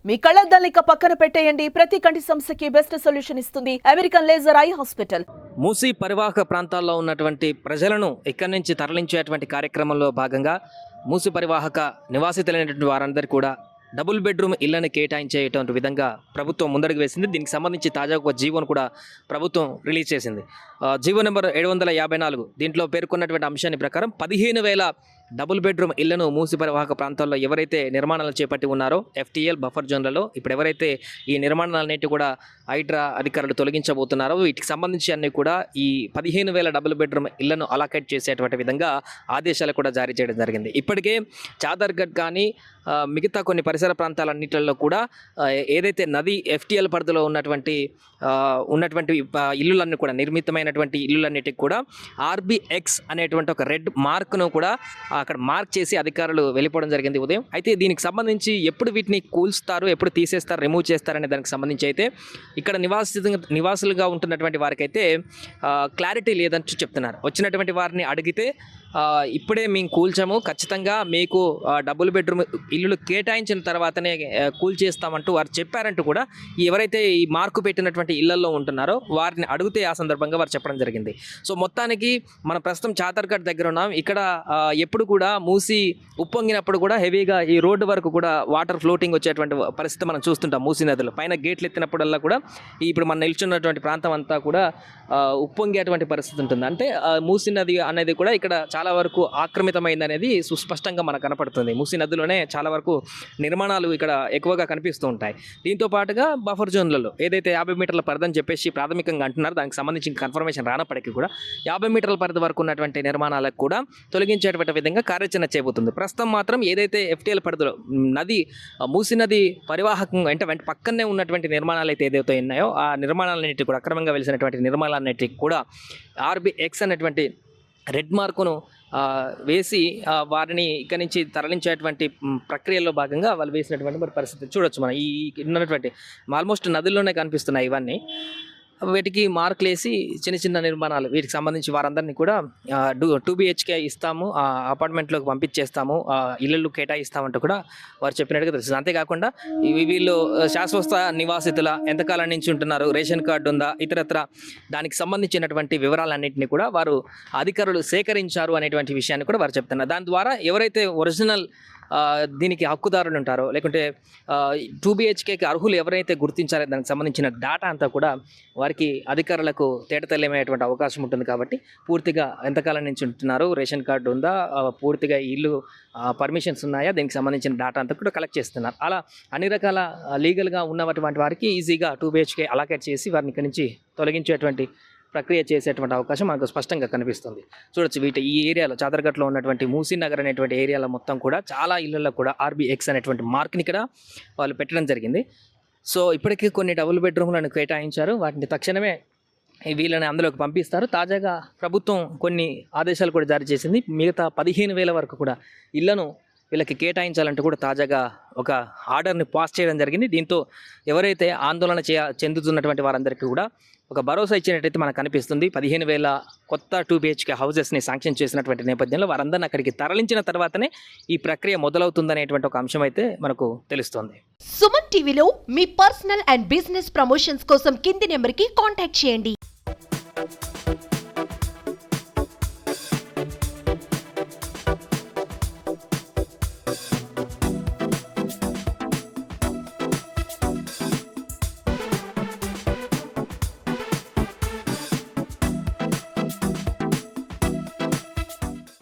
మీ కళ్ళద్దాలిక పక్కన పెట్టేయండి. ప్రతి కంటి సమస్యకి బెస్ట్ సొల్యూషన్ ఇస్తుంది American laser eye hospital. Musi పరివాహక ప్రాంతాల్లో ఉన్నటువంటి ప్రజలను ఇక్కడి నుంచి తరలించేటువంటి కార్యక్రమంలో భాగంగా మూసీ పరివాహక నివాసితులైనటువంటి వారందరూ కూడా డబుల్ బెడ్రూమ్ ఇళ్లను కేటాయించేటువంటి విధంగా ప్రభుత్వం ముందడుగు వేసింది. దీనికి సంబంధించి తాజాగా ఒక జీవోను కూడా ప్రభుత్వం రిలీజ్ చేసింది. జీవో నెంబర్ 754 దీంట్లో పేర్కొన్నటువంటి అంశాన్ని ప్రకారం 15,000 డబుల్ బెడ్రూమ్ ఇళ్లను మూసి పరివాహక ప్రాంతాల్లో ఎవరైతే నిర్మాణాలు చేపట్టి ఉన్నారో ఎఫ్టీఎల్ బఫర్ జోన్లలో ఇప్పుడు ఎవరైతే ఈ నిర్మాణాలన్నిటి కూడా హైడ్రా అధికారులు తొలగించబోతున్నారో వీటికి సంబంధించి అన్ని కూడా ఈ 15,000 డబుల్ బెడ్రూమ్ ఇళ్లను అలాకేట్ చేసేటువంటి విధంగా ఆదేశాలు కూడా జారీ చేయడం జరిగింది. ఇప్పటికే చాదర్గఢ్ కానీ మిగతా కొన్ని పరిసర ప్రాంతాలన్నింటిలో కూడా ఏదైతే నది ఎఫ్టీఎల్ పరిధిలో ఉన్నటువంటి ఇల్లులన్నీ కూడా నిర్మితమైనటువంటి ఇల్లులన్నిటికి కూడా ఆర్బిఎక్స్ అనేటువంటి ఒక రెడ్ మార్క్ను కూడా అక్కడ మార్క్ చేసి అధికారులు వెళ్ళిపోవడం జరిగింది ఉదయం. అయితే దీనికి సంబంధించి ఎప్పుడు వీటిని కూల్స్తారు, ఎప్పుడు తీసేస్తారు, రిమూవ్ చేస్తారనే దానికి సంబంధించి అయితే ఇక్కడ నివాసులుగా ఉంటున్నటువంటి వారికైతే క్లారిటీ లేదంటూ చెప్తున్నారు. వచ్చినటువంటి వారిని అడిగితే ఇప్పుడే మేము కూల్చాము, ఖచ్చితంగా మీకు డబుల్ బెడ్రూమ్ ఇల్లులు కేటాయించిన తర్వాతనే కూల్ చేస్తామంటూ వారు చెప్పారంటూ కూడా ఎవరైతే ఈ మార్కు పెట్టినటువంటి ఇళ్లలో ఉంటున్నారో వారిని అడిగితే ఆ సందర్భంగా వారు చెప్పడం జరిగింది. సో మొత్తానికి మనం ప్రస్తుతం చాదర్గఢ్ దగ్గర ఉన్నాం. ఇక్కడ ఎప్పుడు కూడా మూసి ఉప్పొంగినప్పుడు కూడా హెవీగా ఈ రోడ్డు వరకు కూడా వాటర్ ఫ్లోటింగ్ వచ్చేటువంటి పరిస్థితి మనం చూస్తుంటాం. మూసీ నదిలో పైన గేట్లు ఎత్తినప్పుడల్లా కూడా ఇప్పుడు మనం నిల్చున్నటువంటి ప్రాంతం అంతా కూడా ఉప్పొంగేటువంటి పరిస్థితి ఉంటుంది. అంటే మూసీ నది అనేది కూడా ఇక్కడ చాలా వరకు ఆక్రమితమైంది అనేది సుస్పష్టంగా మనకు కనపడుతుంది. మూసీ నదిలోనే చాలా వరకు నిర్మాణాలు ఇక్కడ ఎక్కువగా కనిపిస్తూ ఉంటాయి. దీంతో పాటుగా బఫర్ జోన్లలో ఏదైతే 50 మీటర్ల పరిధి అని చెప్పేసి ప్రాథమికంగా అంటున్నారు, దానికి సంబంధించిన కన్ఫర్మేషన్ రానప్పటికీ కూడా 50 మీటర్ల పరిధి వరకు ఉన్నటువంటి నిర్మాణాలకు కూడా తొలగించేటువంటి విధంగా కార్యాచరణ చేయబోతుంది. ప్రస్తుతం మాత్రం ఏదైతే ఎఫ్టీఎల్ పరిధిలో నది మూసీ నది పరివాహకంగా అంటే పక్కనే ఉన్నటువంటి నిర్మాణాలు అయితే ఏదైతే ఉన్నాయో ఆ నిర్మాణాలన్నిటికీ కూడా అక్రమంగా వెలిసినటువంటి నిర్మాణాలన్నిటికీ కూడా ఆర్బిఎక్స్ అనేటువంటి రెడ్ మార్కును వేసి వారిని ఇక్కడి నుంచి తరలించేటువంటి ప్రక్రియలో భాగంగా వాళ్ళు వేసినటువంటి పరిస్థితి చూడొచ్చు. మనం ఈ ఉన్నటువంటి ఆల్మోస్ట్ నదుల్లోనే కనిపిస్తున్నాయి ఇవన్నీ. వీటికి మార్కులు వేసి చిన్న చిన్న నిర్మాణాలు వీటికి సంబంధించి వారందరినీ కూడా 2 BHK ఇస్తాము, అపార్ట్మెంట్లోకి పంపించేస్తాము, ఇళ్ళు కేటాయిస్తామంటూ కూడా వారు చెప్పినట్టుగా తెలుస్తుంది. అంతేకాకుండా వీళ్ళు శాశ్వత నివాసితుల ఎంతకాలం నుంచి ఉంటున్నారు, రేషన్ కార్డు ఉందా, ఇతరత్ర దానికి సంబంధించినటువంటి వివరాలన్నింటినీ కూడా వారు అధికారులు సేకరించారు అనేటువంటి విషయాన్ని కూడా వారు చెప్తున్నారు. దాని ద్వారా ఎవరైతే ఒరిజినల్ దీనికి హక్కుదారులు ఉంటారో లేకుంటే 2 BHKకి అర్హులు ఎవరైతే గుర్తించారో దానికి సంబంధించిన డేటా అంతా కూడా వారికి అధికారులకు తేటతెల్లమయ్యేటువంటి అవకాశం ఉంటుంది. కాబట్టి పూర్తిగా ఎంతకాలం నుంచి ఉంటున్నారు, రేషన్ కార్డు ఉందా, పూర్తిగా ఇల్లు పర్మిషన్స్ ఉన్నాయా, దీనికి సంబంధించిన డేటా అంతా కూడా కలెక్ట్ చేస్తున్నారు. అలా అన్ని రకాల లీగల్గా ఉన్నటువంటి వారికి ఈజీగా 2 BHK అలాకేట్ చేసి వారిని ఇక్కడి నుంచి తొలగించేటువంటి ప్రక్రియ చేసేటువంటి అవకాశం మనకు స్పష్టంగా కనిపిస్తుంది. చూడొచ్చు ఈ ఏరియాలో చాదర్గఢ్లో ఉన్నటువంటి మూసీ నగర్ అనేటువంటి ఏరియాలో మొత్తం కూడా చాలా ఇళ్లలో కూడా ఆర్బిఎక్స్ అనేటువంటి మార్క్ని ఇక్కడ వాళ్ళు పెట్టడం జరిగింది. సో ఇప్పటికీ కొన్ని డబుల్ బెడ్రూమ్లను కేటాయించారు, వాటిని తక్షణమే వీళ్ళని అందులోకి పంపిస్తారు. తాజాగా ప్రభుత్వం కొన్ని ఆదేశాలు కూడా జారీ చేసింది. మిగతా 15,000 వరకు కూడా ఇళ్లను వీళ్ళకి కేటాయించాలంటూ కూడా తాజాగా ఒక ఆర్డర్ని పాస్ చేయడం జరిగింది. దీంతో ఎవరైతే ఆందోళన చెందుతున్నటువంటి వారందరికీ కూడా ఒక భరోసా ఇచ్చినట్టయితే మనకు కనిపిస్తుంది. 15,000 కొత్త 2 BHK హౌసెస్ని శాంక్షన్ చేసినటువంటి నేపథ్యంలో వారందరిని అక్కడికి తరలించిన తర్వాతనే ఈ ప్రక్రియ మొదలవుతుందనేటువంటి ఒక అంశం అయితే మనకు తెలుస్తుంది. సుమన్ టీవీలో మీ పర్సనల్ అండ్ బిజినెస్ ప్రమోషన్స్ కోసం కింది నెంబర్కి కాంటాక్ట్ చేయండి.